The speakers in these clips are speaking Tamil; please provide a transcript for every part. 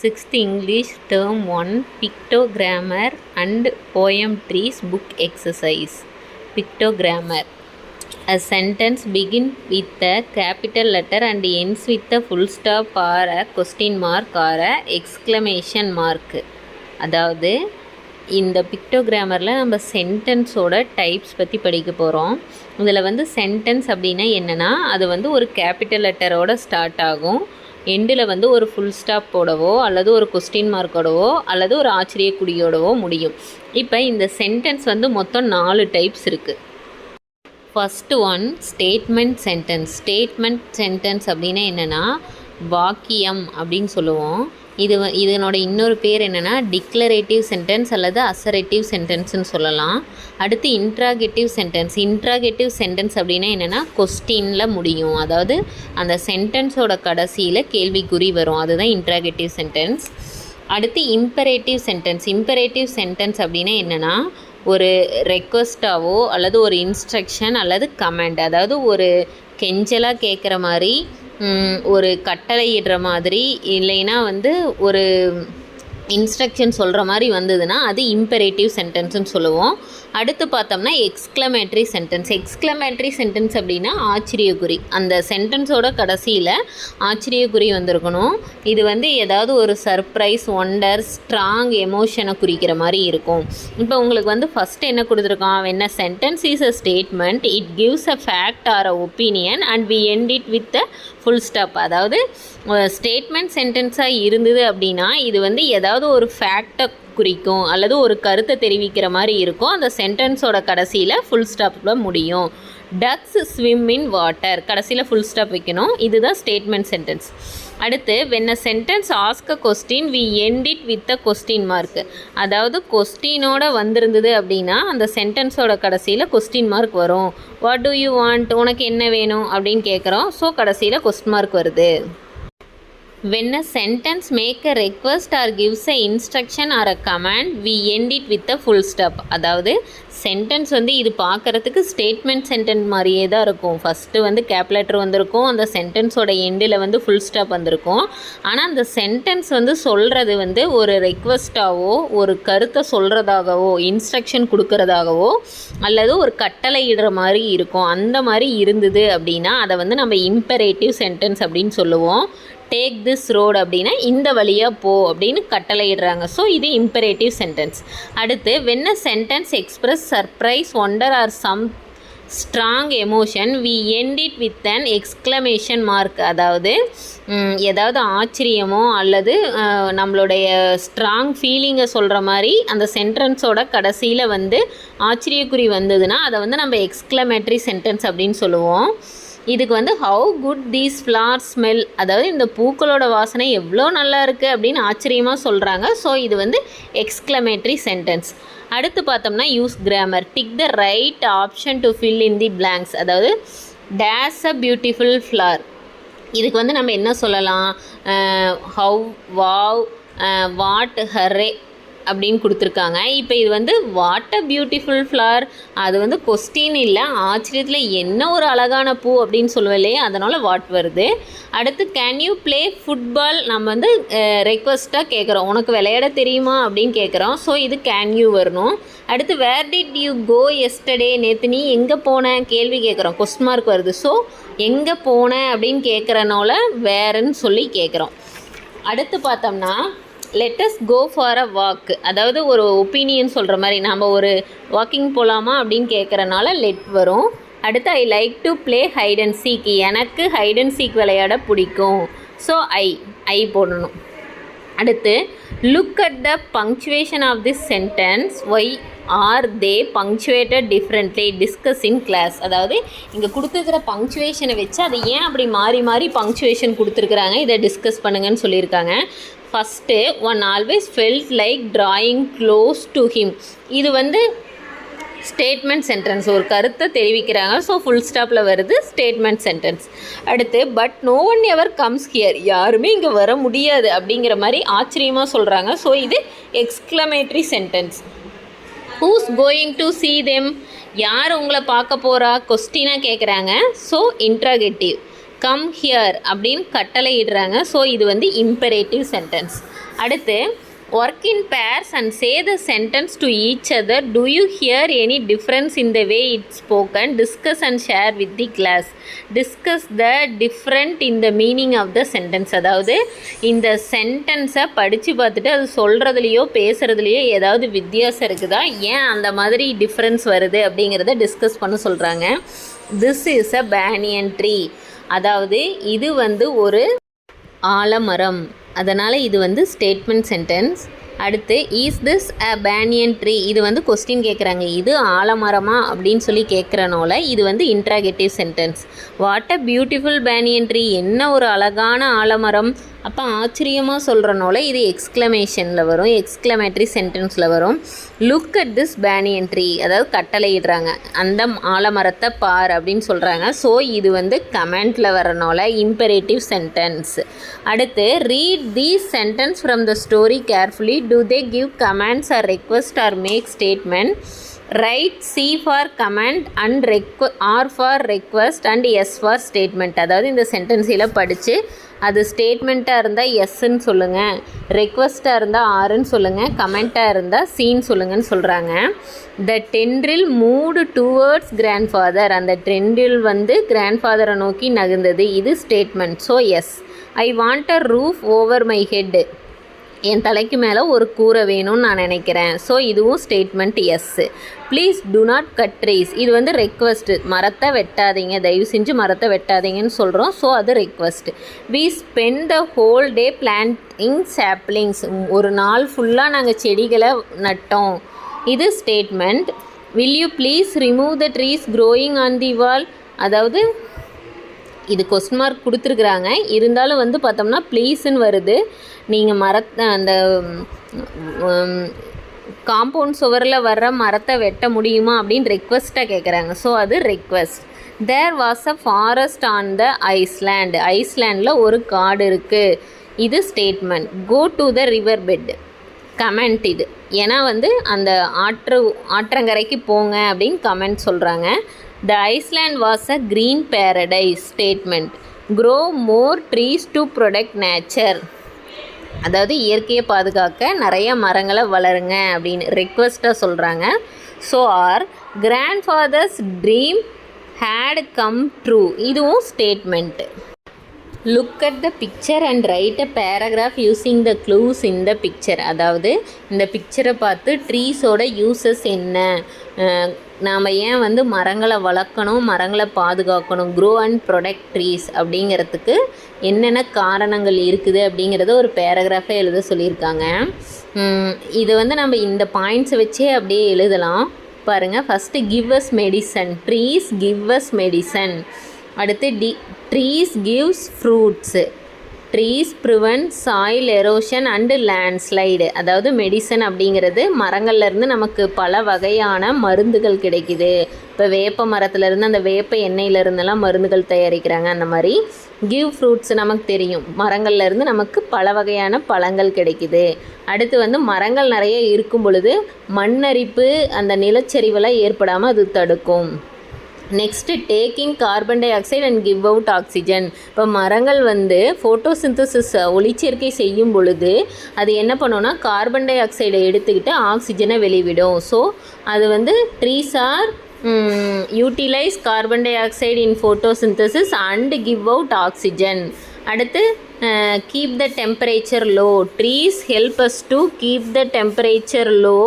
6th English Term 1 Pictogrammar and Poem Trees Book Exercise. Pictogrammar. A sentence begins with a capital letter and ends with a full stop or a question mark or a exclamation mark. அதாவது இந்த பிக்டோகிராமரில் நம்ம சென்டென்ஸோட டைப்ஸ் பற்றி படிக்க போகிறோம். இதில் வந்து சென்டென்ஸ் அப்படின்னா என்னென்னா அது வந்து ஒரு கேபிட்டல் லெட்டரோட ஸ்டார்ட் ஆகும். எண்டில் வந்து ஒரு ஃபுல் ஸ்டாப் போடவோ அல்லது ஒரு கொஸ்டின் மார்க்கோடவோ அல்லது ஒரு ஆச்சரியக்குறியோடவோ முடியும். இப்போ இந்த சென்டென்ஸ் வந்து மொத்தம் 4 டைப்ஸ் இருக்குது. First one statement sentence. Statement sentence அப்படின்னா என்னென்னா வாக்கியம் அப்படின்னு சொல்லுவோம். இதனோட இன்னொரு பேர் என்னென்னா டிக்ளரேட்டிவ் சென்டென்ஸ் அல்லது அசரேட்டிவ் சென்டென்ஸ்னு சொல்லலாம். அடுத்து இன்ட்ராகேட்டிவ் சென்டென்ஸ். இன்ட்ராகேட்டிவ் சென்டென்ஸ் அப்படின்னா என்னென்னா கொஸ்டினில் முடியும், அதாவது அந்த சென்டென்ஸோட கடைசியில் கேள்விக்குறி வரும், அதுதான் இன்ட்ராகேட்டிவ் சென்டென்ஸ். அடுத்து இம்பரேட்டிவ் சென்டென்ஸ். இம்பரேட்டிவ் சென்டென்ஸ் அப்படின்னா என்னென்னா ஒரு ரெக்வஸ்ட்டாவோ அல்லது ஒரு இன்ஸ்ட்ரக்ஷன் அல்லது கமெண்ட், அதாவது ஒரு கெஞ்சலாக கேட்குற மாதிரி, ஒரு கட்டளை இடுற மாதிரி, இல்லைன்னா வந்து ஒரு இன்ஸ்ட்ரக்ஷன் சொல்கிற மாதிரி வந்ததுன்னா அது இம்பரேட்டிவ் சென்டென்ஸ்னு சொல்லுவோம். அடுத்து பார்த்தோம்னா எக்ஸ்க்ளமேட்ரி சென்டென்ஸ். எக்ஸ்க்ளமேட்ரி சென்டென்ஸ் அப்படின்னா ஆச்சரியக்குறி. அந்த சென்டென்ஸோட கடைசியில் ஆச்சரியக்குறி வந்திருக்கணும். இது வந்து ஏதாவது ஒரு சர்ப்ரைஸ், ஒண்டர், ஸ்ட்ராங் எமோஷனை குறிக்கிற மாதிரி இருக்கும். இப்போ உங்களுக்கு வந்து ஃபஸ்ட்டு என்ன கொடுத்துருக்கான், when a sentence is a statement it gives a fact or a opinion and we end it with a full stop. அதாவது ஸ்டேட்மெண்ட் சென்டென்ஸாக இருந்தது அப்படின்னா இது வந்து ஏதாவது ஒரு ஃபேக்டை குறிக்கும் அல்லது ஒரு கருத்தை தெரிவிக்கிற மாதிரி இருக்கும். அந்த சென்டென்ஸோட கடைசியில் ஃபுல் ஸ்டாப்பில் முடியும். டக்ஸ் ஸ்விம் இன் வாட்டர், கடைசியில் ஃபுல் ஸ்டாப் வைக்கணும். இதுதான் ஸ்டேட்மெண்ட் சென்டென்ஸ். அடுத்து when a sentence ask a question we end it with a question mark. அதாவது கொஸ்டினோட வந்திருந்தது அப்படின்னா அந்த சென்டென்ஸோட கடைசியில் கொஸ்டின் மார்க் வரும். வாட் டு யூ வாண்ட், உனக்கு என்ன வேணும் அப்படின்னு கேட்குறோம். ஸோ கடைசியில் கொஸ்டின் மார்க் வருது. when a sentence make a request or gives a instruction or a command we end it with a full stop. அதாவது சென்டென்ஸ் வந்து இது பார்க்குறதுக்கு ஸ்டேட்மெண்ட் சென்டென்ஸ் மாதிரியே தான் இருக்கும். ஃபஸ்ட்டு வந்து கேப் லெட்டர் வந்திருக்கும், அந்த சென்டென்ஸோட எண்டில் வந்து ஃபுல் ஸ்டாப் வந்திருக்கும். ஆனால் அந்த சென்டென்ஸ் வந்து சொல்கிறது வந்து ஒரு ரெக்வஸ்ட்டாவோ ஒரு கருத்தை சொல்கிறதாகவோ இன்ஸ்ட்ரக்ஷன் கொடுக்கறதாகவோ அல்லது ஒரு கட்டளை இடுற மாதிரி இருக்கும். அந்த மாதிரி இருந்தது அப்படின்னா அதை வந்து நம்ம இம்பரேட்டிவ் சென்டென்ஸ் அப்படின்னு சொல்லுவோம். டேக் திஸ் ரோடு அப்படின்னா இந்த வழியாக போ அப்படின்னு கட்டளை இடுறாங்க. ஸோ இது இம்பரேட்டிவ் சென்டென்ஸ். அடுத்து when a sentence express surprise, wonder or some strong emotion we end it with an exclamation mark. அதாவது ஏதாவது ஆச்சரியமோ அல்லது நம்மளுடைய ஸ்ட்ராங் ஃபீலிங்கை சொல்கிற மாதிரி அந்த சென்டென்ஸோட கடைசியில் வந்து ஆச்சரியக்குறி வந்ததுன்னா அதை வந்து நம்ம எக்ஸ்க்ளமேட்ரி சென்டென்ஸ் அப்படின்னு சொல்லுவோம். இதுக்கு வந்து how good these flowers smell, அதாவது இந்த பூக்களோட வாசனை எவ்வளோ நல்லா இருக்குது அப்படின்னு ஆச்சரியமாக சொல்கிறாங்க. ஸோ இது வந்து எக்ஸ்க்ளமேட்ரி சென்டென்ஸ். அடுத்து பார்த்தோம்னா use grammar. Tick the right option to fill in the blanks. அதாவது டேஸ் அ பியூட்டிஃபுல் ஃப்ளவர். இதுக்கு வந்து நம்ம என்ன சொல்லலாம், ஹவ், வாவ், வாட், ஹரே அப்படின்னு கொடுத்துருக்காங்க. இப்போ இது வந்து வாட் அ பியூட்டிஃபுல் ஃப்ளவர், அது வந்து கொஸ்டின் இல்லை, ஆச்சரியத்தில் என்ன ஒரு அழகான பூ அப்படின்னு சொல்லுவோம் இல்லையா, அதனால் வாட் வருது. அடுத்து கேன் யூ ப்ளே ஃபுட்பால், நம்ம வந்து ரெக்வஸ்ட்டாக கேட்குறோம், உனக்கு விளையாட தெரியுமா அப்படின்னு கேட்குறோம். ஸோ இது கேன் யூ வரணும். அடுத்து where did you go yesterday, நேற்று நீ எங்கே போன கேள்வி கேட்குறோம், கொஸ்டின் மார்க் வருது. ஸோ எங்கே போன அப்படின்னு கேட்குறனால வேறுன்னு சொல்லி கேட்குறோம். அடுத்து பார்த்தோம்னா let us go for a walk, அதாவது ஒரு ஒப்பீனியன் சொல்கிற மாதிரி, நம்ம ஒரு வாக்கிங் போகலாமா அப்படின்னு கேட்குறனால லெட் வரும். அடுத்து I like to play hide and seek, எனக்கு ஹைட் அண்ட் சீக் விளையாட பிடிக்கும். ஸோ ஐ போடணும். அடுத்து look at the punctuation of this sentence, why are they punctuated differently, discuss in class. அதாவது இங்கே கொடுத்துருக்கிற பங்க்சுவேஷனை வச்சு அதை ஏன் அப்படி மாறி மாறி பங்க்சுவேஷன் கொடுத்துருக்குறாங்க, இதை டிஸ்கஸ் பண்ணுங்கன்னு சொல்லியிருக்காங்க. First one always felt like drawing close to him. இது வந்து ஸ்டேட்மெண்ட் சென்டென்ஸ், ஒரு கருத்தை தெரிவிக்கிறாங்க. ஸோ ஃபுல் ஸ்டாப்பில் வருது ஸ்டேட்மெண்ட் சென்டென்ஸ். அடுத்து but no one ever comes here, யாருமே இங்கே வர முடியாது அப்படிங்கிற மாதிரி ஆச்சரியமாக சொல்கிறாங்க. ஸோ இது exclamatory sentence. Who's going to see them, யார் உங்களை பார்க்க போகிறா கொஸ்டினாக கேட்குறாங்க. So interrogative. கம் ஹியர் அப்படின்னு கட்டளையிடுறாங்க. ஸோ இது வந்து இம்பரேட்டிவ் சென்டென்ஸ். அடுத்து work in pairs and say the sentence to each other. Do you hear any difference in the way it's spoken? Discuss and share with the class. Discuss the different in the meaning of the sentence. அதாவது இந்த சென்டென்ஸை படித்து பார்த்துட்டு அது சொல்கிறதுலையோ பேசுகிறதுலையோ ஏதாவது வித்தியாசம் இருக்குதா, ஏன் அந்த மாதிரி டிஃப்ரென்ஸ் வருது அப்படிங்கிறத டிஸ்கஸ் பண்ண சொல்கிறாங்க. This is a banyan tree. அதாவது இது வந்து ஒரு ஆலமரம். அதனால் இது வந்து ஸ்டேட்மெண்ட் சென்டென்ஸ். அடுத்து is this a banyan tree. இது வந்து கொஸ்டின் கேட்குறாங்க, இது ஆலமரமா அப்படின்னு சொல்லி கேட்குறனால இது வந்து interrogative sentence. What a beautiful banyan tree. என்ன ஒரு அழகான ஆலமரம். அப்போ ஆச்சரியமாக சொல்கிறனால இது எக்ஸ்க்ளமேஷனில் வரும், எக்ஸ்க்ளமேட்ரி சென்டென்ஸில் வரும். Look at this banyan tree. அதாவது கட்டளையிடுறாங்க, அந்த ஆலமரத்தை பார் அப்படின்னு சொல்கிறாங்க. ஸோ இது வந்து கமெண்டில் வரனால இம்பரேட்டிவ் சென்டென்ஸ். அடுத்து read these sentence from the story carefully. Do they give commands or request or make statement? Write C for command and R for request and S for statement. அதாவது இந்த சென்டென்ஸில் படித்து அது ஸ்டேட்மெண்ட்டாக இருந்தால் எஸ்ன்னு சொல்லுங்கள், ரெக்வஸ்ட்டாக இருந்தால் ஆர்ன்னு சொல்லுங்கள், கமெண்ட்டாக இருந்தால் சீன்னு சொல்லுங்கன்னு சொல்கிறாங்க. The tendril moved towards grandfather. அந்த டென்ட்ரில் வந்து கிராண்ட்ஃபாதரை நோக்கி நகர்ந்தது. இது statement. So S. I want a roof over my head. என் தலைக்கு மேலே ஒரு கூரை வேணும்னு நான் நினைக்கிறேன். ஸோ இதுவும் statement S. Please do not cut trees. இது வந்து ரெக்வஸ்ட்டு, மரத்தை வெட்டாதீங்க, தயவு செஞ்சு மரத்தை வெட்டாதீங்கன்னு சொல்கிறோம். ஸோ அது request. We spend the whole day planting saplings. ஒரு நாள் ஃபுல்லாக நாங்கள் செடிகளை நட்டோம். இது statement. Will you please remove the trees growing on the wall. அதாவது இது கொஸ்டின் மார்க் கொடுத்துருக்குறாங்க, இருந்தாலும் வந்து பார்த்தோம்னா ப்ளீஸ்ன்னு வருது. நீங்கள் அந்த காம்பவுண்ட் சுவரில் வர்ற மரத்தை வெட்ட முடியுமா அப்படின்னு ரெக்வஸ்ட்டாக கேட்குறாங்க. ஸோ அது request. There was a forest on the island. ஐஸ்லேண்டில் ஒரு காடு இருக்குது. இது statement. Go to the river bed. Command இது. ஏன்னா வந்து அந்த ஆற்றங்கரைக்கு போங்க அப்படின்னு கமெண்ட் சொல்கிறாங்க. The Iceland was a green paradise. Statement. Grow more trees to protect nature. அதாவது இயற்கையை பாதுகாக்க நிறைய மரங்களை வளருங்க அப்படின்னு ரெக்வஸ்ட்டாக சொல்கிறாங்க. So our grandfathers dream had come true. இதுவும் statement. Look at the picture and write a paragraph using the clues in the picture. அதாவது இந்த பிக்சரை பார்த்து ட்ரீஸோட யூசஸ் என்ன, நாம் ஏன் வந்து மரங்களை வளர்க்கணும், மரங்களை பாதுகாக்கணும், க்ரோ அண்ட் ப்ரொடெக்ட் ட்ரீஸ் அப்படிங்கிறதுக்கு என்னென்ன காரணங்கள் இருக்குது அப்படிங்கிறத ஒரு பேராகிராஃபை எழுத சொல்லியிருக்காங்க. இது வந்து நம்ம இந்த பாயிண்ட்ஸை வச்சே அப்படியே எழுதலாம். பாருங்கள், first give us medicine. Trees give us medicine. அடுத்து trees gives fruits. Trees prevent soil erosion and landslide. அதாவது மெடிசன் அப்படிங்கிறது மரங்கள்லேருந்து நமக்கு பல வகையான மருந்துகள் கிடைக்குது. இப்போ வேப்ப மரத்துலேருந்து அந்த வேப்ப எண்ணெயிலேருந்தெல்லாம் மருந்துகள் தயாரிக்கிறாங்க. அந்த மாதிரி கிவ் ஃப்ரூட்ஸ் நமக்கு தெரியும், மரங்கள்லேருந்து நமக்கு பல வகையான பழங்கள் கிடைக்குது. அடுத்து வந்து மரங்கள் நிறைய இருக்கும் பொழுது மண்ணரிப்பு, அந்த நிலச்சரிவெல்லாம் ஏற்படாமல் அது தடுக்கும். Next taking carbon di oxide and give out oxygen. இப்போ மரங்கள் வந்து ஃபோட்டோசிந்தசிஸ் ஒளிச்சேர்க்கை செய்யும் பொழுது அது என்ன பண்ணுன்னா கார்பன் டை ஆக்சைடை எடுத்துக்கிட்டு ஆக்சிஜனை வெளிவிடும். ஸோ அது வந்து trees are utilise carbon dioxide in photosynthesis and give out oxygen. அடுத்து keep the temperature low. Trees help us to keep the temperature low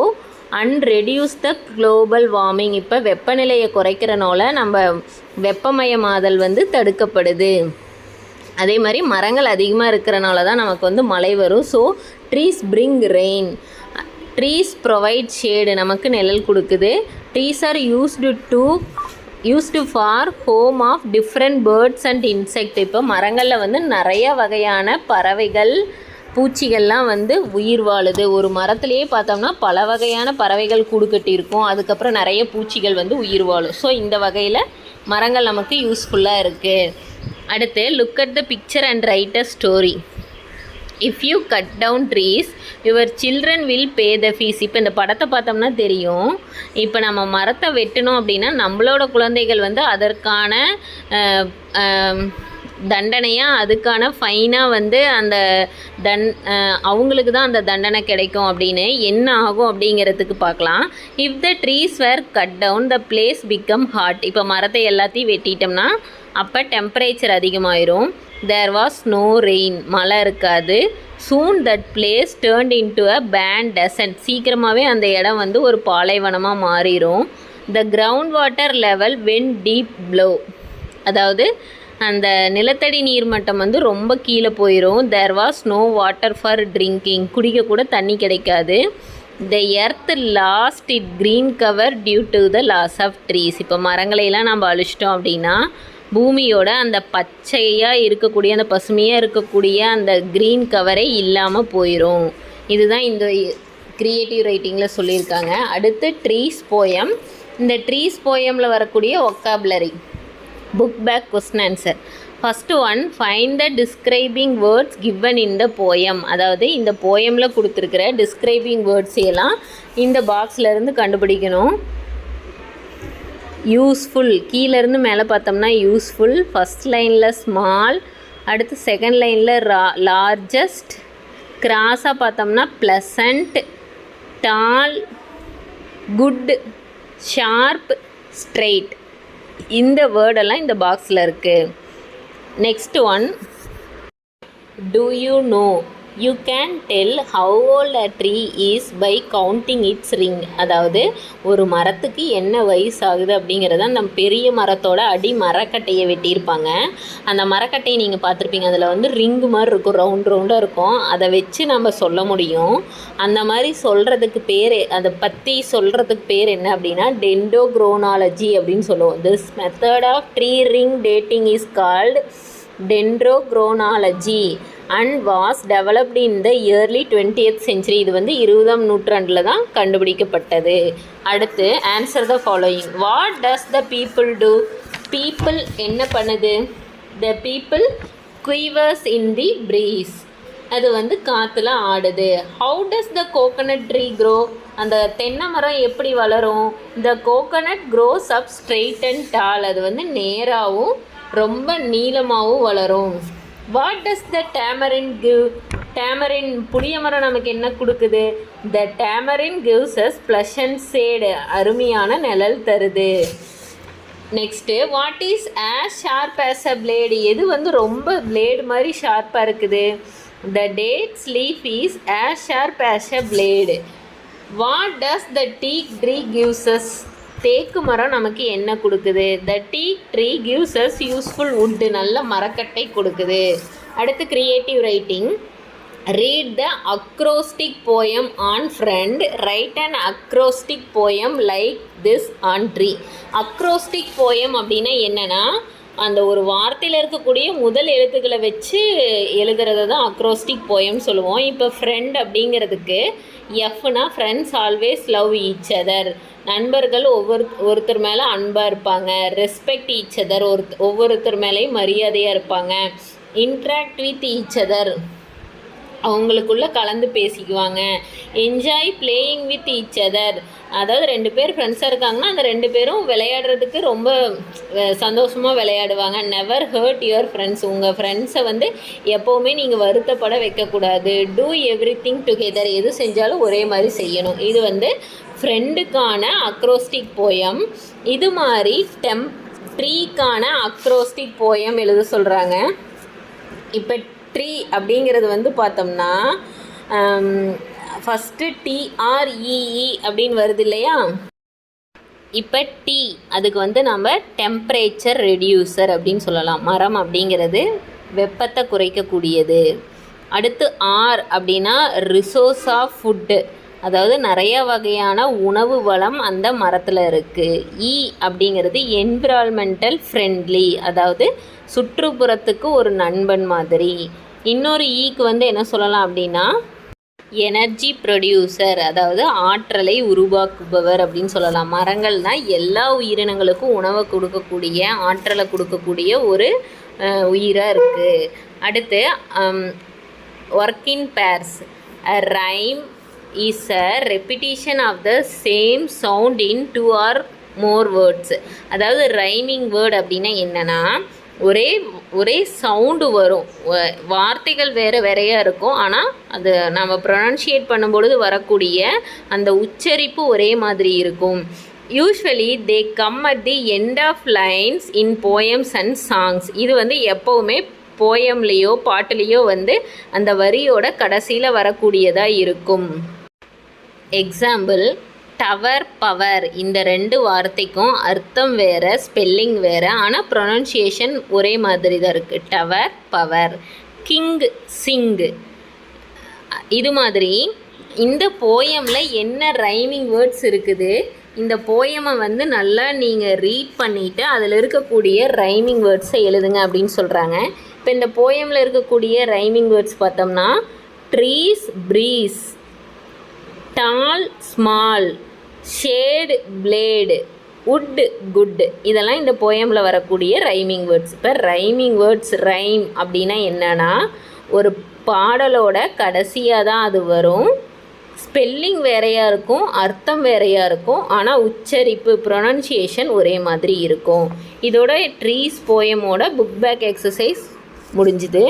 and reduce the global warming. இப்போ வெப்பநிலையை குறைக்கிறனால நம்ம வெப்பமயமாதல் வந்து தடுக்கப்படுது. அதே மாதிரி மரங்கள் அதிகமாக இருக்கிறனால தான் நமக்கு வந்து மழை வரும். So trees bring rain. Trees provide shade, நமக்கு நிழல் கொடுக்குது. Trees are used for home of different birds and insect. இப்போ மரங்களில் வந்து நிறைய வகையான பறவைகள், பூச்சிகள்லாம் வந்து உயிர் வாழுது. ஒரு மரத்துலேயே பார்த்தோம்னா பல வகையான பறவைகள் கூடு கட்டியிருக்கும், அதுக்கப்புறம் நிறைய பூச்சிகள் வந்து உயிர் வாழும். ஸோ இந்த வகையில் மரங்கள் நமக்கு யூஸ்ஃபுல்லாக இருக்குது. அடுத்து look at the picture and write a story. If you cut down trees your children will pay the fees. இப்போ இந்த படத்தை பார்த்தோம்னா தெரியும், இப்போ நம்ம மரத்தை வெட்டணும் அப்படின்னா நம்மளோட குழந்தைகள் வந்து அதற்கான தண்டனையாக அதுக்கான ஃபைனாக வந்து அந்த அவங்களுக்கு தான் அந்த தண்டனை கிடைக்கும் அப்படின்னு என்ன ஆகும் அப்படிங்கிறதுக்கு பார்க்கலாம். If the trees were cut down the place become hot. இப்போ மரத்தை எல்லாத்தையும் வெட்டிட்டோம்னா அப்போ டெம்பரேச்சர் அதிகமாயிரும். தேர் வாஸ் நோ ரெயின், மழை இருக்காது. Soon that place turned into a பேண்ட் டெசன்ட். சீக்கிரமாகவே அந்த இடம் வந்து ஒரு பாலைவனமாக மாறிடும். The ground water level went deep below. அதாவது அந்த நிலத்தடி நீர்மட்டம் வந்து ரொம்ப கீழே போயிடும். There was no water for drinking. குடிக்க கூட தண்ணி கிடைக்காது. The earth lost it green cover due to the loss of trees. இப்போ மரங்களையெல்லாம் நம்ம அழிச்சிட்டோம் அப்படின்னா பூமியோட அந்த பச்சையாக இருக்கக்கூடிய அந்த பசுமையாக இருக்கக்கூடிய அந்த க்ரீன் கவரே இல்லாமல் போயிடும். இதுதான் இந்த க்ரியேட்டிவ் ரைட்டிங்கில் சொல்லியிருக்காங்க. அடுத்து ட்ரீஸ் போயம். இந்த ட்ரீஸ் போயமில் வரக்கூடிய vocabulary. Book back question answer. First one, find the describing words given in the poem. அதாவது இந்த போயமில் கொடுத்துருக்கிற டிஸ்கிரைபிங் வேர்ட்ஸ் எல்லாம் இந்த பாக்ஸ்லேருந்து கண்டுபிடிக்கணும். யூஸ்ஃபுல், கீழேருந்து மேலே பார்த்தோம்னா யூஸ்ஃபுல். ஃபஸ்ட் லைனில் ஸ்மால், அடுத்து செகண்ட் லைனில் லார்ஜஸ்ட். கிராஸாக பார்த்தோம்னா pleasant, tall, good, sharp, straight. இந்த வேர்டெல்லாம் இந்த பாக்ஸில் இருக்குது. Next one, do you know you can tell how old a tree is by counting its ring. அதாவது ஒரு மரத்துக்கு என்ன வயசு ஆகுது அப்படிங்கிறத அந்த பெரிய மரத்தோட அடி மரக்கட்டையை வெட்டியிருப்பாங்க. அந்த மரக்கட்டையை நீங்கள் பார்த்துருப்பீங்க, அதில் வந்து ரிங்கு மாதிரி இருக்கும், ரவுண்டாக இருக்கும். அதை வச்சு நம்ம சொல்ல முடியும். அந்த மாதிரி சொல்கிறதுக்கு பேர், அதை பற்றி சொல்கிறதுக்கு பேர் என்ன அப்படின்னா டென்ட்ரோக்ரோனாலஜி அப்படின்னு சொல்லுவோம். This method of tree ring dating is called dendrochronology and was developed in the early 20th century. இது வந்து 20ஆம் நூற்றாண்டில் தான் கண்டுபிடிக்கப்பட்டது. அடுத்து answer the following. What does the peepal do? Peepal என்ன பண்ணுது? The peepal quivers in the breeze. அது வந்து காற்றுல ஆடுது. How does the coconut tree grow? அந்த தென்னை மரம் எப்படி வளரும்? The coconut grows up straight and tall. அது வந்து நேராகவும் ரொம்ப நீளமாகவும் வளரும். What does the tamarind give? Tamarind, புளிய மரம் நமக்கு என்ன கொடுக்குது? The tamarind gives us pleasant shade. அருமையான நிழல் தருது. Next, what is as sharp as a blade? எது வந்து ரொம்ப பிளேடு மாதிரி ஷார்ப்பாக இருக்குது? The dates leaf is as sharp as a blade. What does the teak tree gives us? தேக்கு மரம் நமக்கு என்ன கொடுக்குது? The teak tree gives us useful wood. நல்ல மரக்கட்டை கொடுக்குது. அடுத்து creative writing. Read the acrostic poem on friend. Write and acrostic poem like this on tree. Acrostic poem அப்படின்னா என்னென்னா அந்த ஒரு வார்த்தையில் இருக்கக்கூடிய முதல் எழுத்துக்களை வச்சு எழுதுறது தான் அக்ரோஸ்டிக் போயம் சொல்லுவோம். இப்போ ஃப்ரெண்ட் அப்படிங்கிறதுக்கு எஃப்னா friends always love each other. நண்பர்கள் ஒருத்தர் மேலே அன்பாக இருப்பாங்க. ரெஸ்பெக்ட் ஈச் அதர், ஒவ்வொருத்தர் மேலேயும் மரியாதையாக இருப்பாங்க. இன்ட்ராக்ட் வித் ஈச் அதர், அவங்களுக்குள்ளே கலந்து பேசிக்குவாங்க. Enjoy playing with each other, அதாவது 2 பேர் ஃப்ரெண்ட்ஸாக இருக்காங்கன்னா அந்த 2 பேரும் விளையாடுறதுக்கு ரொம்ப சந்தோஷமாக விளையாடுவாங்க. நெவர் ஹர்ட் யுவர் ஃப்ரெண்ட்ஸ், உங்கள் ஃப்ரெண்ட்ஸை வந்து எப்போவுமே நீங்கள் வருத்தப்பட வைக்கக்கூடாது. டூ எவ்ரி திங் டுகெதர், எது செஞ்சாலும் ஒரே மாதிரி செய்யணும். இது வந்து ஃப்ரெண்டுக்கான அக்ரோஸ்டிக் போயம். இது மாதிரி ட்ரீக்கான அக்ரோஸ்டிக் போயம் எழுத சொல்கிறாங்க. இப்போ ட்ரீ அப்படிங்கிறது வந்து பார்த்தோம்னா ஃபஸ்ட்டு TREE அப்படின்னு வருது இல்லையா? இப்போ டி அதுக்கு வந்து நம்ம டெம்பரேச்சர் ரெடியூசர் அப்படின்னு சொல்லலாம். மரம் அப்படிங்கிறது வெப்பத்தை குறைக்கக்கூடியது. அடுத்து ஆர் அப்படின்னா ரிசோர்ஸ் ஆஃப் ஃபுட்டு, அதாவது நிறைய வகையான உணவு வளம் அந்த மரத்தில் இருக்குது. இ அப்படிங்கிறது என்விரான்மெண்டல் ஃப்ரெண்ட்லி, அதாவது சுற்றுப்புறத்துக்கு ஒரு நண்பன் மாதிரி. இன்னொரு ஈக்கு வந்து என்ன சொல்லலாம் அப்படின்னா எனர்ஜி ப்ரொடியூசர், அதாவது ஆற்றலை உருவாக்குபவர் அப்படின்னு சொல்லலாம். மரங்கள்னால் எல்லா உயிரினங்களுக்கும் உணவை கொடுக்கக்கூடிய, ஆற்றலை கொடுக்கக்கூடிய ஒரு உயிராக இருக்குது. அடுத்து work in pairs. A rhyme is a repetition of the same sound in 2 or more words. அதாவது ரைமிங் வேர்டு அப்படின்னா என்னென்னா ஒரே ஒரே சவுண்டு வரும். வார்த்தைகள் வேறு வேறையாக இருக்கும், ஆனால் அது நம்ம ப்ரொனன்ஷியேட் பண்ணும்பொழுது வரக்கூடிய அந்த உச்சரிப்பு ஒரே மாதிரி இருக்கும். Usually they come at the end of lines in poems and songs. இது வந்து எப்போவுமே போயம்லேயோ பாட்டுலேயோ வந்து அந்த வரியோட கடைசியில் வரக்கூடியதாக இருக்கும். Example, tower, power. இந்த 2 வார்த்தைக்கும் அர்த்தம் வேறு, ஸ்பெல்லிங் வேறு, ஆனால் ப்ரொனன்சியேஷன் ஒரே மாதிரி தான் இருக்குது. Tower, power. கிங், சிங். இது மாதிரி இந்த போயமில் என்ன ரைமிங் வேர்ட்ஸ் இருக்குது, இந்த போயமை வந்து நல்லா நீங்கள் ரீட் பண்ணிவிட்டு அதில் இருக்கக்கூடிய ரைமிங் வேர்ட்ஸை எழுதுங்க அப்படின்னு சொல்கிறாங்க. இப்போ இந்த போயமில் இருக்கக்கூடிய ரைமிங் வேர்ட்ஸ் பார்த்தோம்னா, ட்ரீஸ், ப்ரீஸ், டால், ஸ்மால், ஷேட், பிளேடு, உட், குட். இதெல்லாம் இந்த போயமில் வரக்கூடிய ரைமிங் வேர்ட்ஸ். இப்போ ரைமிங் வேர்ட்ஸ், ரைம் அப்படின்னா என்னென்னா, ஒரு பாடலோட கடைசியாக தான் அது வரும். ஸ்பெல்லிங் வேறையாக இருக்கும், அர்த்தம் வேறையாக இருக்கும், ஆனால் உச்சரிப்பு ப்ரொனன்சியேஷன் ஒரே மாதிரி இருக்கும். இதோட ட்ரீஸ் போயமோட புக் பேக் எக்ஸசைஸ் முடிஞ்சுது.